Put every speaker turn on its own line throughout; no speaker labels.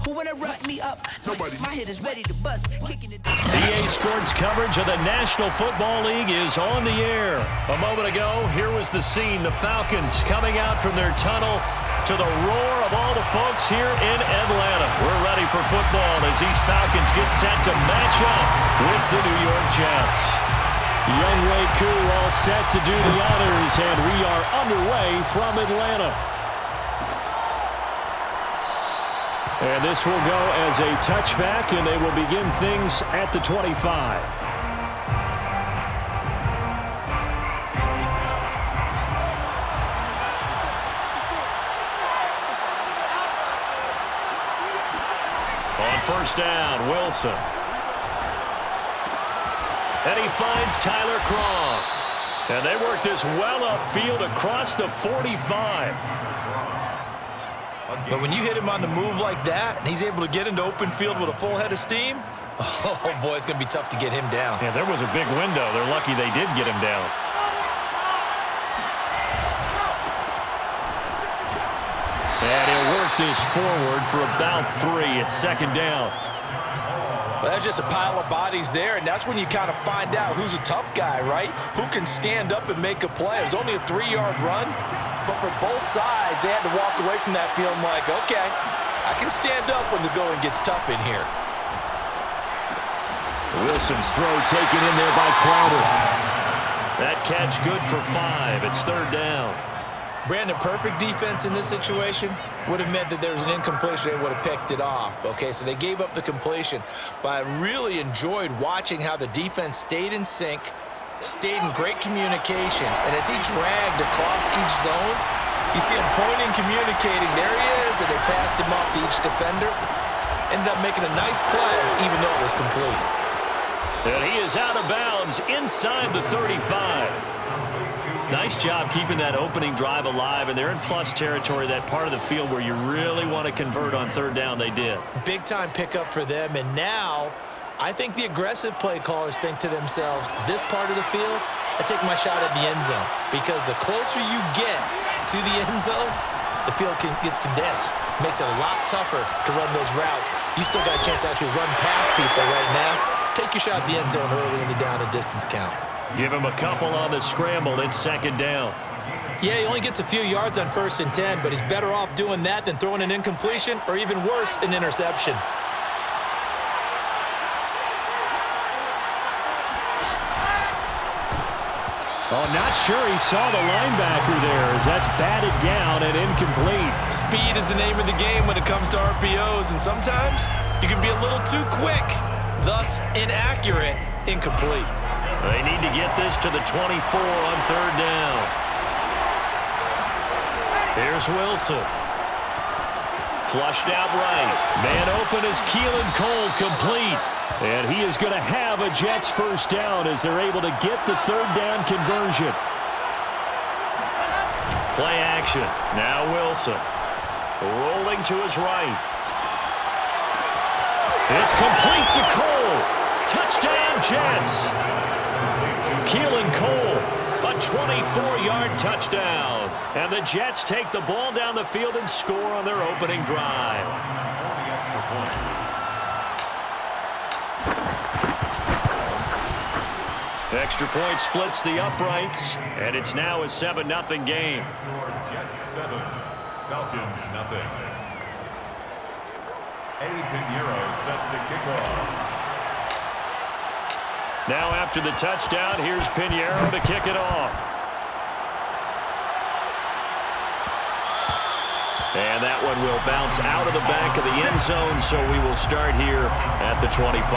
Who wanna rough me up? Nobody. My head is ready to bust. Kicking it.
EA Sports coverage of the National Football League is on the air. A moment ago, here was the scene. The Falcons coming out from their tunnel to the roar of all the folks here in Atlanta. We're ready for football as these Falcons get set to match up with the New York Jets.
Young Wei Koo all set to do the honors, and we are underway from Atlanta. And this will go as a touchback, and they will begin things at the 25.
On first down, Wilson. And he finds Tyler Croft. And they work this well upfield across the 45.
But when you hit him on the move like that, and he's able to get into open field with a full head of steam, oh, boy, it's going to be tough to get him down.
Yeah, there was a big window. They're lucky they did get him down. And he'll work this forward for about 3 at second down.
Well, that's just a pile of bodies there, and that's when you kind of find out who's a tough guy, right? Who can stand up and make a play. It was only a 3-yard run, but for both sides, they had to walk away from that feeling like, okay, I can stand up when the going gets tough in here.
Wilson's throw taken in there by Crowder. That catch good for 5. It's third down.
Brandon, perfect defense in this situation would have meant that there was an incompletion. They would have picked it off. Okay, so they gave up the completion. But I really enjoyed watching how the defense stayed in sync, stayed in great communication. And as he dragged across each zone, you see him pointing, communicating. There he is, and they passed him off to each defender. Ended up making a nice play, even though it was complete.
And he is out of bounds inside the 35. Nice job keeping that opening drive alive, and they're in plus territory, that part of the field where you really want to convert on third down. They did.
Big-time pickup for them, and now I think the aggressive play callers think to themselves, this part of the field, I take my shot at the end zone, because the closer you get to the end zone, the field gets condensed. Makes it a lot tougher to run those routes. You still got a chance to actually run past people right now. Take your shot at the end zone early in the down and distance count.
Give him a couple on the scramble. It's second down.
Yeah, he only gets a few yards on 1st and 10, but he's better off doing that than throwing an incompletion or even worse, an interception.
Oh, not sure he saw the linebacker there as that's batted down and incomplete.
Speed is the name of the game when it comes to RPOs, and sometimes you can be a little too quick, thus inaccurate, incomplete.
They need to get this to the 24 on third down. Here's Wilson. Flushed out right. Man open is Keelan Cole, complete. And he is going to have a Jets first down as they're able to get the third down conversion. Play action. Now Wilson. Rolling to his right. It's complete to Cole. Touchdown, Jets. Keelan Cole, a 24-yard touchdown. And the Jets take the ball down the field and score on their opening drive. Extra point splits the uprights, and it's now a 7-0 game.
Jets 7, Falcons 0. Eddie Pinheiro set to kick off.
Now after the touchdown, here's Pinheiro to kick it off. And that one will bounce out of the back of the end zone, so we will start here at the 25.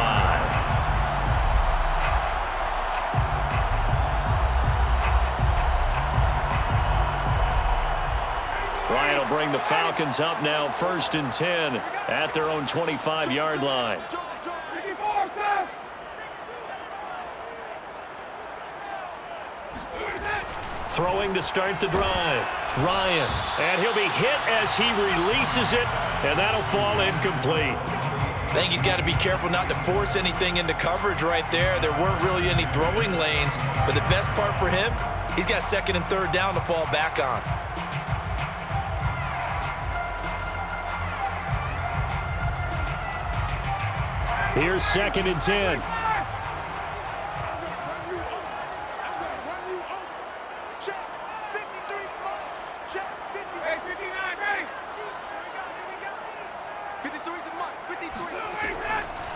Ryan will bring the Falcons up now 1st and 10 at their own 25-yard line. Throwing to start the drive. Ryan. And he'll be hit as he releases it, and that'll fall incomplete.
I think he's got to be careful not to force anything into coverage right there. There weren't really any throwing lanes, but the best part for him, he's got 2nd and 3rd down to fall back on.
Here's 2nd and 10.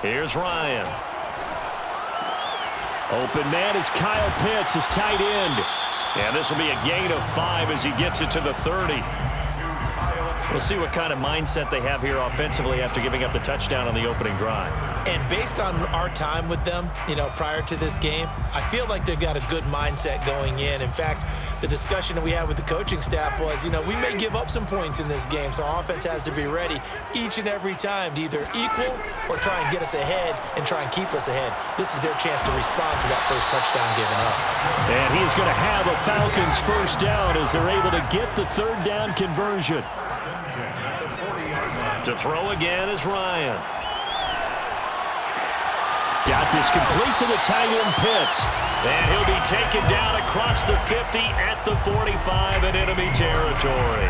Here's Ryan.
Open man is Kyle Pitts, his tight end.
And this will be a gain of 5 as he gets it to the 30. We'll see what kind of mindset they have here offensively after giving up the touchdown on the opening drive.
And based on our time with them, prior to this game, I feel like they've got a good mindset going in. In fact, the discussion that we had with the coaching staff was, we may give up some points in this game, so offense has to be ready each and every time to either equal or try and get us ahead and try and keep us ahead. This is their chance to respond to that first touchdown given up.
And he's going to have a Falcons first down as they're able to get the 3rd down conversion.
To throw again is Ryan.
Got this complete to the tight end Pitts.
And he'll be taken down across the 50 at the 45 in enemy territory.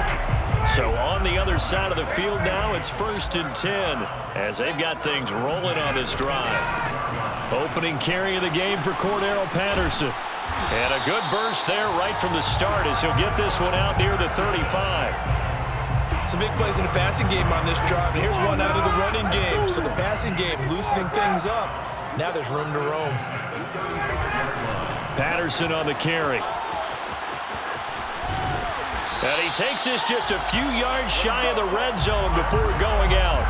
So on the other side of the field now, it's 1st and 10 as they've got things rolling on this drive. Opening carry of the game for Cordero Patterson. And a good burst there right from the start as he'll get this one out near the 35.
Some big plays in the passing game on this drive, and here's one out of the running game. So the passing game loosening things up. Now there's room to roam.
Patterson on the carry. And he takes this just a few yards shy of the red zone before going out.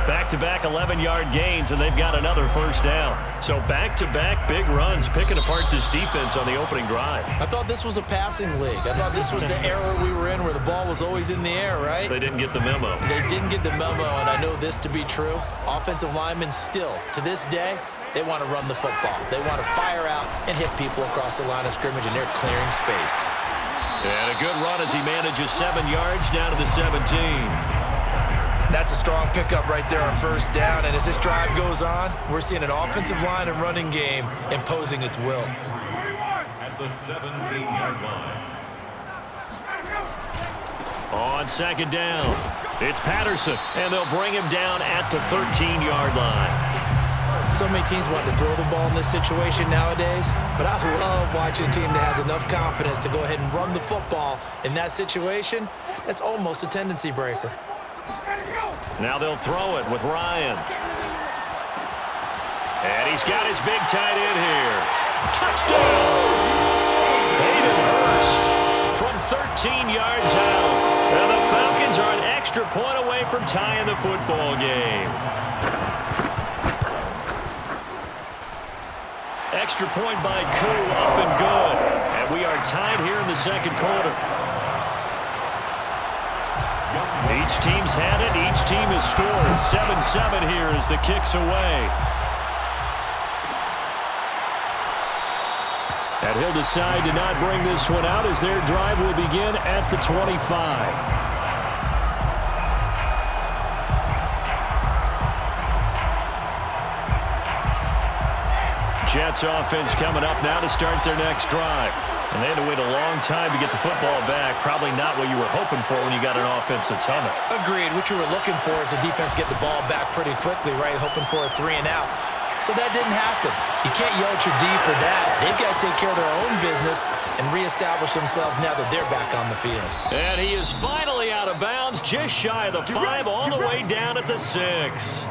Back-to-back 11-yard gains, and they've got another first down. So back-to-back big runs, picking apart this defense on the opening drive.
I thought this was a passing league. I thought this was the era we were in where the ball was always in the air, right?
They didn't get the memo.
They didn't get the memo, and I know this to be true. Offensive linemen still, to this day, they want to run the football. They want to fire out and hit people across the line of scrimmage, and they're clearing space.
And a good run as he manages 7 yards down to the 17.
That's a strong pickup right there on first down, and as this drive goes on, we're seeing an offensive line and running game imposing its will.
At the 17-yard line.
On 2nd down, it's Patterson, and they'll bring him down at the 13-yard line.
So many teams want to throw the ball in this situation nowadays, but I love watching a team that has enough confidence to go ahead and run the football in that situation. That's almost a tendency breaker.
Now they'll throw it with Ryan. And he's got his big tight end here. Touchdown! Hayden Hurst from 13 yards out. And the Falcons are an extra point away from tying the football game. Extra point by Koo, up and good. And we are tied here in the 2nd quarter. Each team's had it. Each team has scored. 7-7 here as the kick's away.
And he'll decide to not bring this one out as their drive will begin at the 25.
Jets offense coming up now to start their next drive. And they had to wait a long time to get the football back. Probably not what you were hoping for when you got an offense that's humming.
Agreed. What you were looking for is the defense get the ball back pretty quickly, right? Hoping for a 3 and out. So that didn't happen. You can't yell at your D for that. They've got to take care of their own business and reestablish themselves now that they're back on the field.
And he is finally out of bounds, just shy of the 5, all the way down at the 6.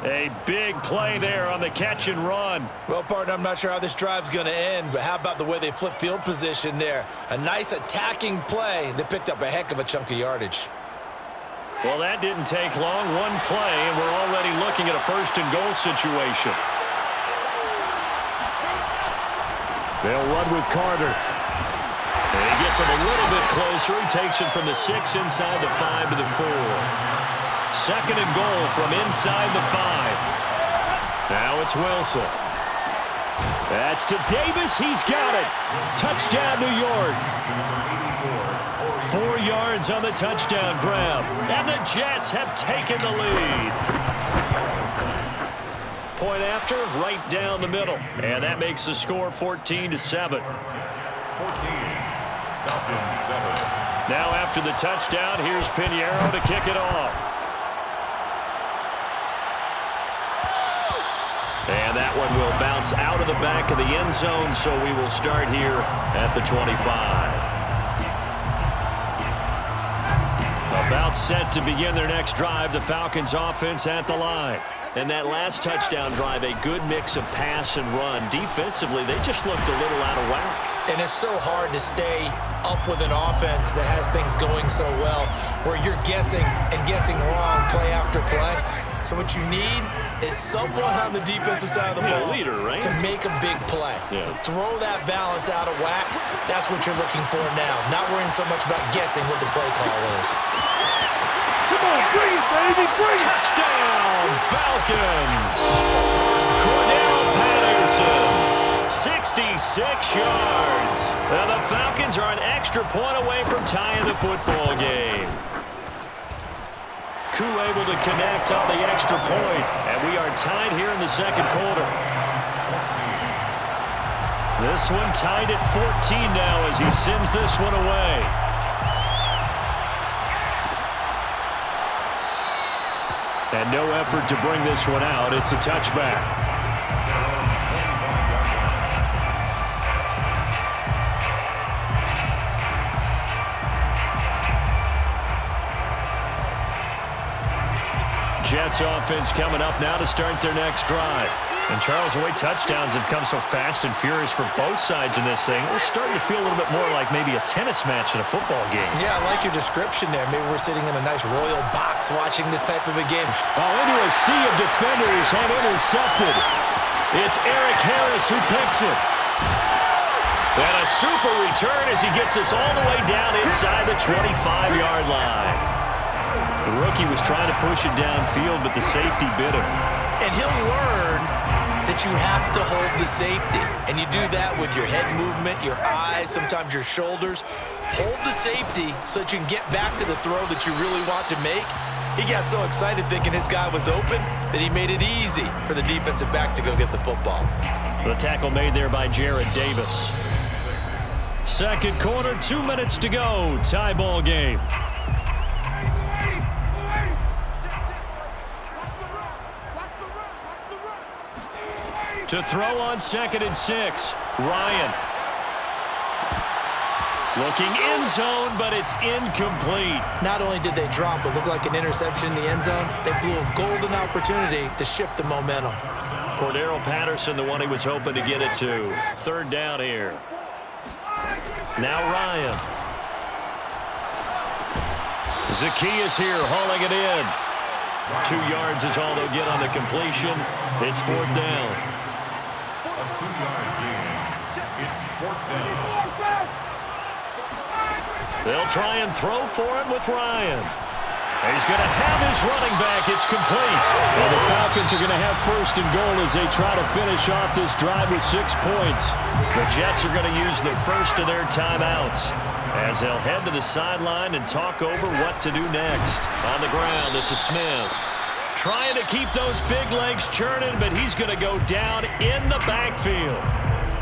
A big play there on the catch and run.
Well, partner, I'm not sure how this drive's going to end, but how about the way they flip field position there? A nice attacking play. They picked up a heck of a chunk of yardage.
Well, that didn't take long. One play, and we're already looking at a 1st and goal situation.
They'll run with Carter.
And he gets him a little bit closer. He takes it from the 6 inside the 5 to the 4. 2nd and goal from inside the 5. Now it's Wilson.
That's to Davis. He's got it. Touchdown, New York.
4 yards on the touchdown grab. And the Jets have taken the lead. Point after, right down the middle. And that makes the score 14-7.
14. Falcons 7.
Now after the touchdown, here's Pinheiro to kick it off. And that one will bounce out of the back of the end zone, so we will start here at the 25. About set to begin their next drive, the Falcons offense at the line. And that last touchdown drive, a good mix of pass and run. Defensively, they just looked a little out of whack.
And it's so hard to stay up with an offense that has things going so well, where you're guessing and guessing wrong play after play. So what you need is someone on the defensive side of the ball
leader, right?
to make a big play.
Yeah.
Throw that balance out of whack. That's what you're looking for now. Not worrying so much about guessing what the play call is.
Come on, bring it, baby, bring it!
Touchdown, Falcons! Cordell Patterson, 66 yards. Now the Falcons are an extra point away from tying the football game. Koo able to connect on the extra point, and we are tied here in the second quarter. This one tied at 14 now as he sends this one away. And no effort to bring this one out. It's a touchback. Jets offense coming up now to start their next drive. And Charles, the way touchdowns have come so fast and furious for both sides in this thing, it's starting to feel a little bit more like maybe a tennis match in a football game.
Yeah, I like your description there. Maybe we're sitting in a nice royal box watching this type of a game.
Oh, into a sea of defenders and intercepted.
It's Eric Harris who picks it. And a super return as he gets us all the way down inside the 25-yard line. The rookie was trying to push it downfield, but the safety bit him.
And he'll learn that you have to hold the safety. And you do that with your head movement, your eyes, sometimes your shoulders. Hold the safety so that you can get back to the throw that you really want to make. He got so excited thinking his guy was open that he made it easy for the defensive back to go get the football.
The tackle made there by Jared Davis. Second quarter, 2 minutes to go. Tie ball game. To throw on 2nd and 6, Ryan. Looking end zone, but it's incomplete.
Not only did they drop what looked like an interception in the end zone, they blew a golden opportunity to shift the momentum.
Cordell Patterson, the one he was hoping to get it to. Third down here. Now Ryan. Zacchaeus here hauling it in. 2 yards is all they'll get on the completion. It's 4th down.
A 2-yard gain. It's 4th down.
They'll try and throw for it with Ryan. And he's going to have his running back. It's complete.
Well, the Falcons are going to have 1st and goal as they try to finish off this drive with 6 points.
The Jets are going to use the first of their timeouts as they'll head to the sideline and talk over what to do next. On the ground, this is Smith. Trying to keep those big legs churning, but he's going to go down in the backfield.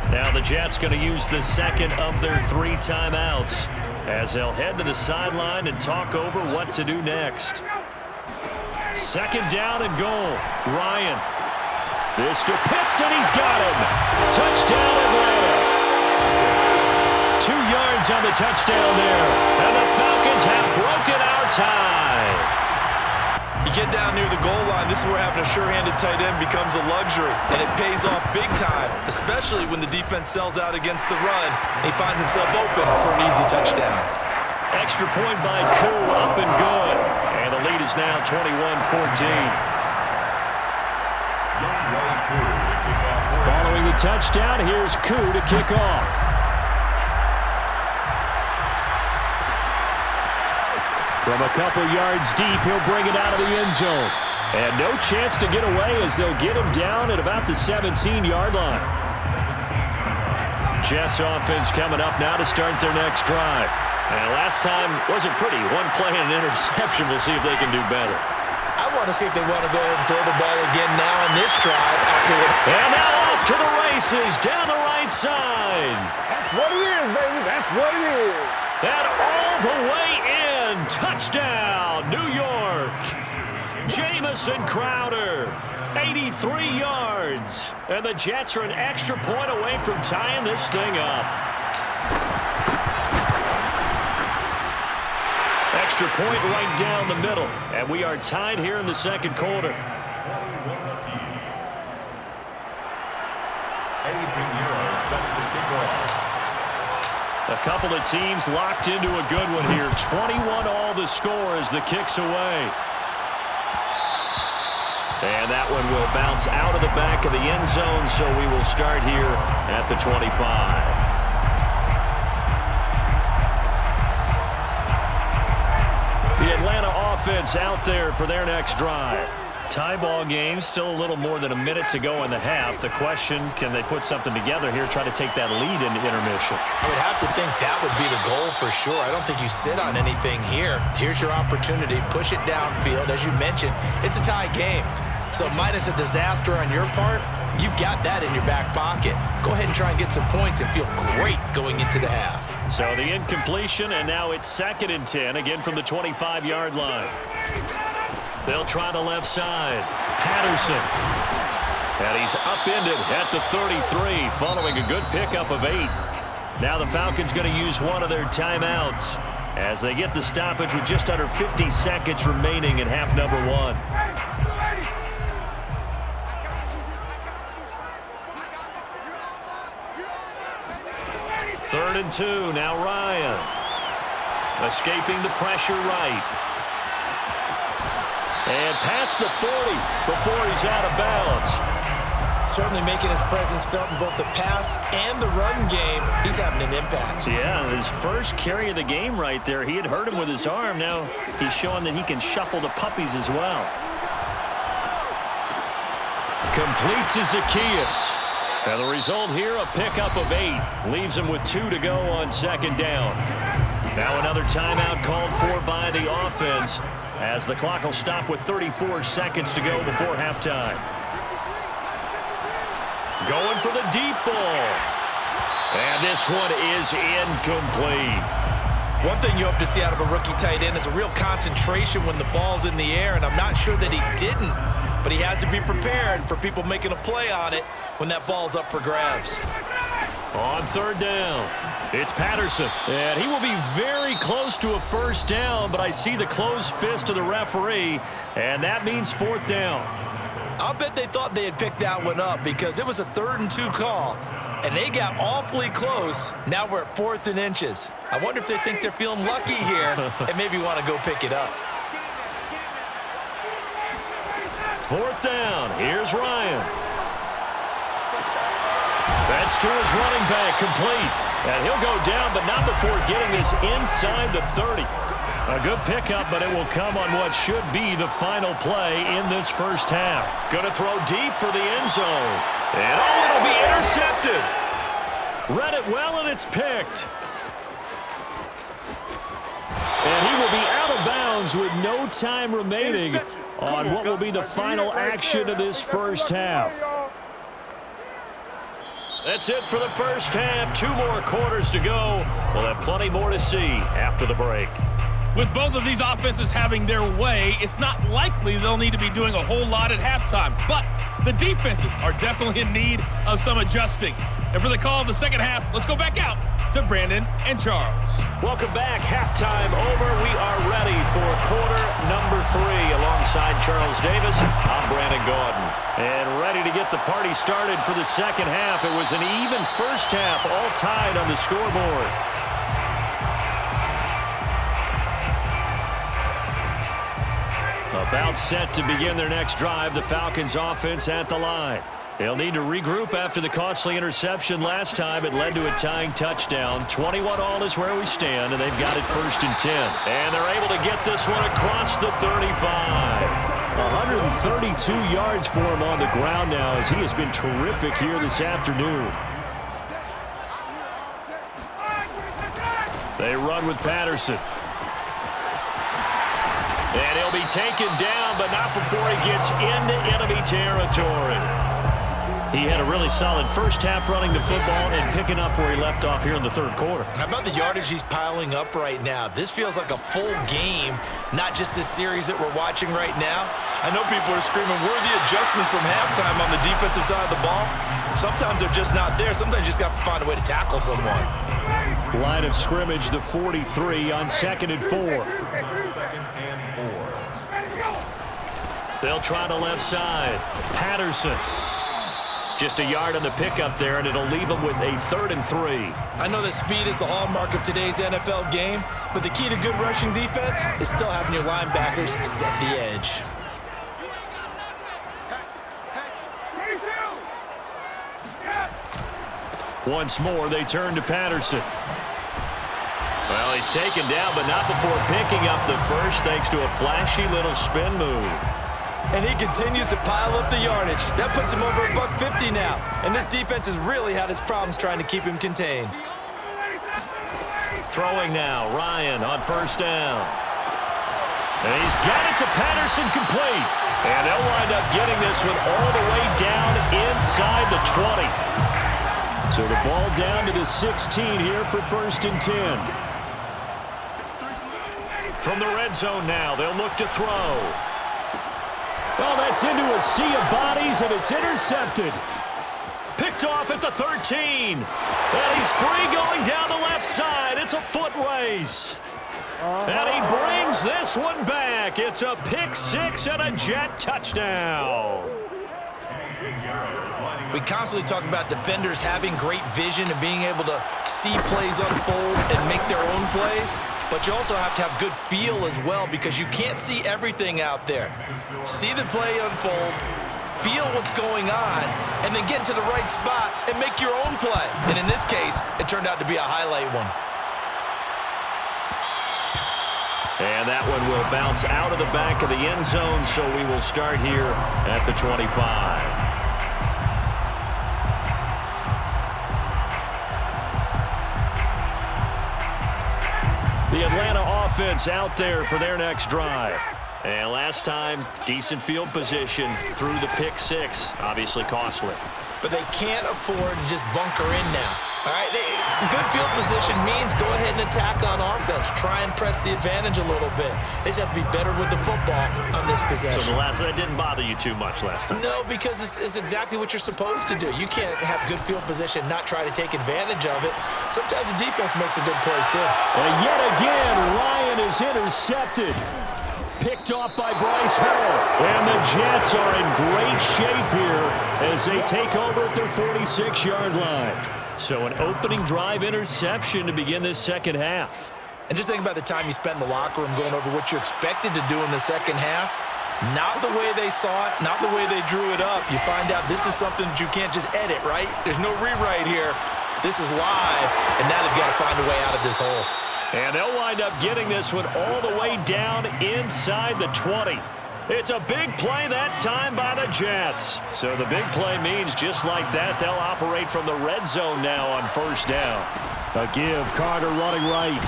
Now the Jets going to use the second of their 3 timeouts as they'll head to the sideline and talk over what to do next. 2nd down and goal. Ryan. This to Pitts, and he's got him. Touchdown, Atlanta. 2 yards on the touchdown there. And the Falcons have broken our tie.
You get down near the goal line, this is where having a sure-handed tight end becomes a luxury, and it pays off big time, especially when the defense sells out against the run, and he finds himself open for an easy touchdown.
Extra point by Koo, up and good. And the lead is now 21-14.
Following the touchdown, here's Koo to kick off. From a couple yards deep, he'll bring it out of the end zone. And no chance to get away as they'll get him down at about the 17-yard line.
Jets offense coming up now to start their next drive. And last time wasn't pretty. 1 play and an interception. We'll see if they can do better.
I want to see if they want to go ahead and throw the ball again now on this drive.
And now off to the races down the right side.
That's what it is, baby. That's what it is.
And all the way in. Touchdown, New York. Jamison Crowder, 83 yards. And the Jets are an extra point away from tying this thing up. Extra point right down the middle. And we are tied here in the second quarter. A couple of teams locked into a good one here. 21 all the score as the kick's away. And that one will bounce out of the back of the end zone, so we will start here at the 25. The Atlanta offense out there for their next drive. Tie ball game, still a little more than a minute to go in the half. The question, can they put something together here, try to take that lead into intermission?
I would have to think that would be the goal for sure. I don't think you sit on anything here. Here's your opportunity. Push it downfield. As you mentioned, it's a tie game. So minus a disaster on your part, you've got that in your back pocket. Go ahead and try and get some points and feel great going into the half.
So the incompletion, and now it's 2nd and 10, again from the 25-yard line. They'll try the left side. Patterson. And he's upended at the 33, following a good pickup of 8. Now the Falcons going to use one of their timeouts as they get the stoppage with just under 50 seconds remaining in half number 1. Third and 2. Now Ryan. Escaping the pressure right. And past the 40 before he's out of bounds.
Certainly making his presence felt in both the pass and the run game. He's having an impact.
Yeah, his first carry of the game right there. He had hurt him with his arm. Now he's showing that he can shuffle the puppies as well. Complete to Zacchaeus. And the result here, a pickup of 8. Leaves him with 2 to go on 2nd down. Now another timeout called for by the offense, as the clock will stop with 34 seconds to go before halftime. Going for the deep ball. And this one is incomplete.
One thing you hope to see out of a rookie tight end is a real concentration when the ball's in the air, and I'm not sure that he didn't, but he has to be prepared for people making a play on it when that ball's up for grabs.
On 3rd down, it's Patterson, and he will be very close to a first down, but I see the closed fist of the referee, and that means 4th down.
I'll bet they thought they had picked that one up because it was a 3rd and 2 call, and they got awfully close. Now we're at 4th and inches. I wonder if they think they're feeling lucky here and maybe want to go pick it up.
4th down, here's Ryan. That's to his running back, complete. And he'll go down, but not before getting this inside the 30. A good pickup, but it will come on what should be the final play in this first half. Going to throw deep for the end zone. And oh, it'll be intercepted. Read it well, and it's picked. And he will be out of bounds with no time remaining on what will be the final action of this first half. That's it for the first half. 2 more quarters to go. We'll have plenty more to see after the break.
With both of these offenses having their way, it's not likely they'll need to be doing a whole lot at halftime. But the defenses are definitely in need of some adjusting. And for the call of the second half, let's go back out to Brandon and Charles.
Welcome back. Halftime over. We are ready for quarter number 3. Alongside Charles Davis, I'm Brandon Gaudin. And ready to get the party started for the second half. It was an even first half, all tied on the scoreboard. About set to begin their next drive, the Falcons offense at the line. They'll need to regroup after the costly interception last time. It led to a tying touchdown. 21-all is where we stand, and they've got it 1st and 10. And they're able to get this one across the 35. 132 yards for him on the ground now, as he has been terrific here this afternoon. They run with Patterson. And he'll be taken down, but not before he gets into enemy territory. He had a really solid first half running the football and picking up where he left off here in the third quarter.
How about the yardage he's piling up right now? This feels like a full game, not just this series that we're watching right now. I know people are screaming, where are the adjustments from halftime on the defensive side of the ball? Sometimes they're just not there. Sometimes you just have to find a way to tackle someone.
Line of scrimmage, the 43 on 2nd and 4.
2nd and 4.
They'll try to left side. Patterson. Just a yard on the pickup there, and it'll leave them with a 3rd and 3.
I know that speed is the hallmark of today's NFL game, but the key to good rushing defense is still having your linebackers set the edge.
Once more, they turn to Patterson. Well, he's taken down, but not before picking up the first, thanks to a flashy little spin move.
And he continues to pile up the yardage. That puts him over $150 now. And this defense has really had its problems trying to keep him contained.
Throwing now, Ryan on 1st down. And he's got it to Patterson, complete. And they'll wind up getting this one all the way down inside the 20.
So the ball down to the 16 here for 1st and 10.
From the red zone now, they'll look to throw.
Well, that's into a sea of bodies, and it's intercepted.
Picked off at the 13. And he's free going down the left side. It's a foot race. And he brings this one back. It's a pick 6 and a Jet touchdown.
We constantly talk about defenders having great vision and being able to see plays unfold and make their own plays. But you also have to have good feel as well, because you can't see everything out there. See the play unfold, feel what's going on, and then get to the right spot and make your own play. And in this case, it turned out to be a highlight one.
And that one will bounce out of the back of the end zone, so we will start here at the 25. The Atlanta offense out there for their next drive. And last time, decent field position through the pick 6. Obviously costly.
But they can't afford to just bunker in now. All right, good field position means go ahead and attack on offense. Try and press the advantage a little bit. They just have to be better with the football on this possession.
So that didn't bother you too much last time?
No, because it's exactly what you're supposed to do. You can't have good field position, not try to take advantage of it. Sometimes the defense makes a good play, too.
And yet again, Ryan is intercepted. Picked off by Bryce Hall. And the Jets are in great shape here as they take over at their 46-yard line.
So an opening drive interception to begin this second half.
And just think about the time you spent in the locker room going over what you expected to do in the second half. Not the way they saw it, not the way they drew it up. You find out this is something that you can't just edit, right? There's no rewrite here. This is live, and now they've got to find a way out of this hole.
And they'll wind up getting this one all the way down inside the 20. It's a big play that time by the Jets. So the big play means just like that, they'll operate from the red zone now on 1st down.
A give, Carter running right.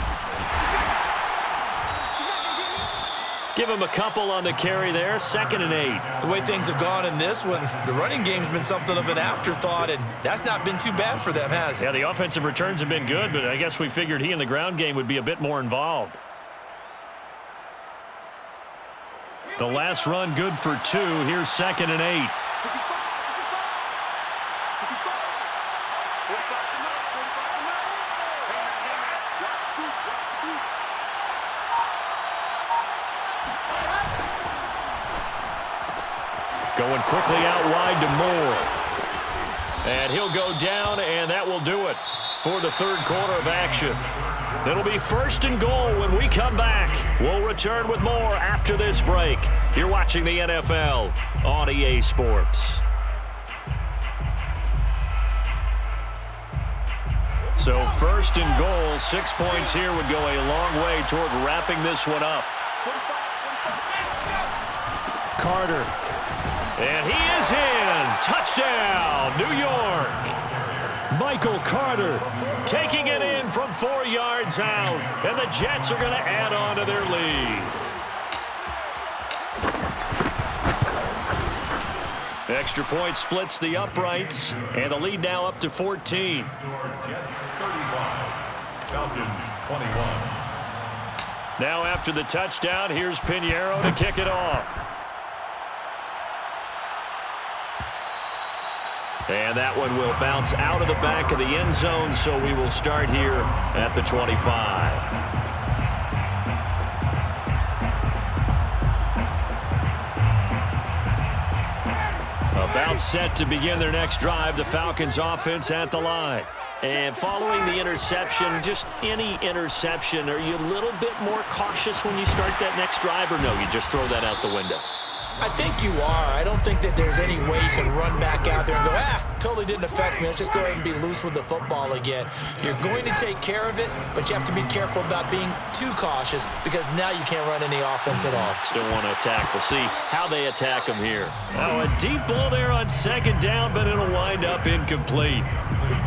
Give him a couple on the carry there, 2nd and 8.
The way things have gone in this one, the running game's been something of an afterthought, and that's not been too bad for them, has it?
Yeah, the offensive returns have been good, but I guess we figured he in the ground game would be a bit more involved. The last run good for 2. Here's 2nd and 8. Going quickly out wide to Moore. And he'll go down, and that will do it for the third quarter of action. It'll be 1st and goal when we come back. We'll return with more after this break. You're watching the NFL on EA Sports. So 1st and goal, 6 points here would go a long way toward wrapping this one up.
Carter.
And he is in. Touchdown, New York.
Michael Carter
taking it in from 4 yards out. And the Jets are going to add on to their lead. Extra point splits the uprights, and the lead now up to 14.
Jets 35, Falcons 21.
Now after the touchdown, here's Pinheiro to kick it off. And that one will bounce out of the back of the end zone, so we will start here at the 25. About set to begin their next drive, the Falcons offense at the line. And following the interception, just any interception, are you a little bit more cautious when you start that next drive, or no, you just throw that out the window?
I think you are. I don't think that there's any way you can run back out there and go, totally didn't affect me. Let's just go ahead and be loose with the football again. You're going to take care of it, but you have to be careful about being too cautious because now you can't run any offense at all.
Still want to attack. We'll see how they attack them here. Now a deep ball there on second down, but it'll wind up incomplete.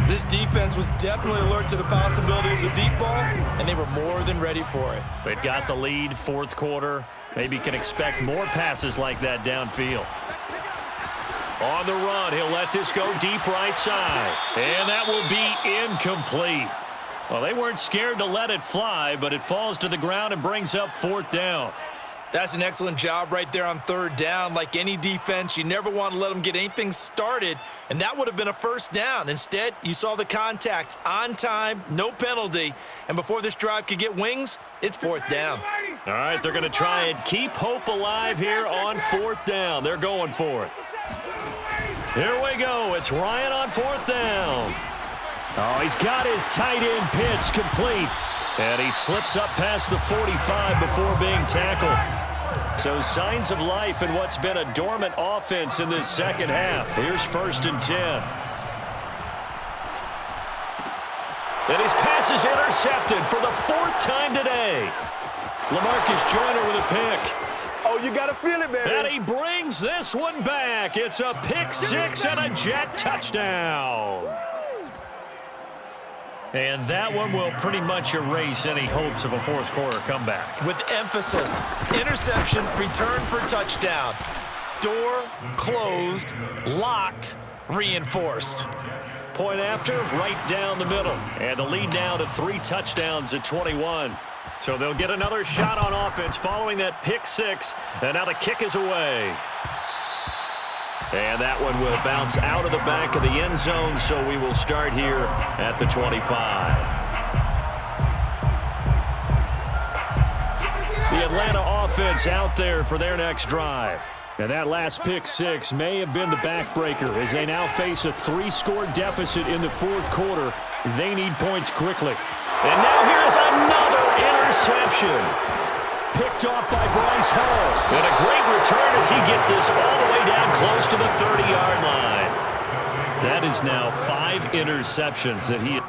This defense was definitely alert to the possibility of the deep ball, and they were more than ready for it.
They've got the lead, fourth quarter. Maybe can expect more passes like that downfield. On the run, he'll let this go deep right side. And that will be incomplete. Well, they weren't scared to let it fly, but it falls to the ground and brings up fourth down.
That's an excellent job right there on third down. Like any defense, you never want to let them get anything started, and that would have been a first down. Instead, you saw the contact on time, no penalty, and before this drive could get wings, it's fourth down.
All right, they're going to try and keep hope alive here on fourth down. They're going for it. Here we go. It's Ryan on fourth down. Oh, he's got his tight end pitch complete. And he slips up past the 45 before being tackled. So signs of life in what's been a dormant offense in this second half. Here's 1st and 10. And his pass is intercepted for the 4th time today. LaMarcus Joyner with a pick.
Oh, you got to feel it, baby.
And he brings this one back. It's a pick six and a Jet touchdown. And that one will pretty much erase any hopes of a fourth quarter comeback.
With emphasis, interception, return for touchdown. Door closed, locked, reinforced.
Point after, right down the middle. And the lead now to 3 touchdowns at 21. So they'll get another shot on offense following that pick six. And now the kick is away. And that one will bounce out of the back of the end zone, so we will start here at the 25. The Atlanta offense out there for their next drive. And that last pick six may have been the backbreaker as they now face a 3-score deficit in the fourth quarter. They need points quickly. And now here's another interception. Picked off by Bryce Hall. And a great return as he gets this all the way down close to the 30-yard line. That is now 5 interceptions that he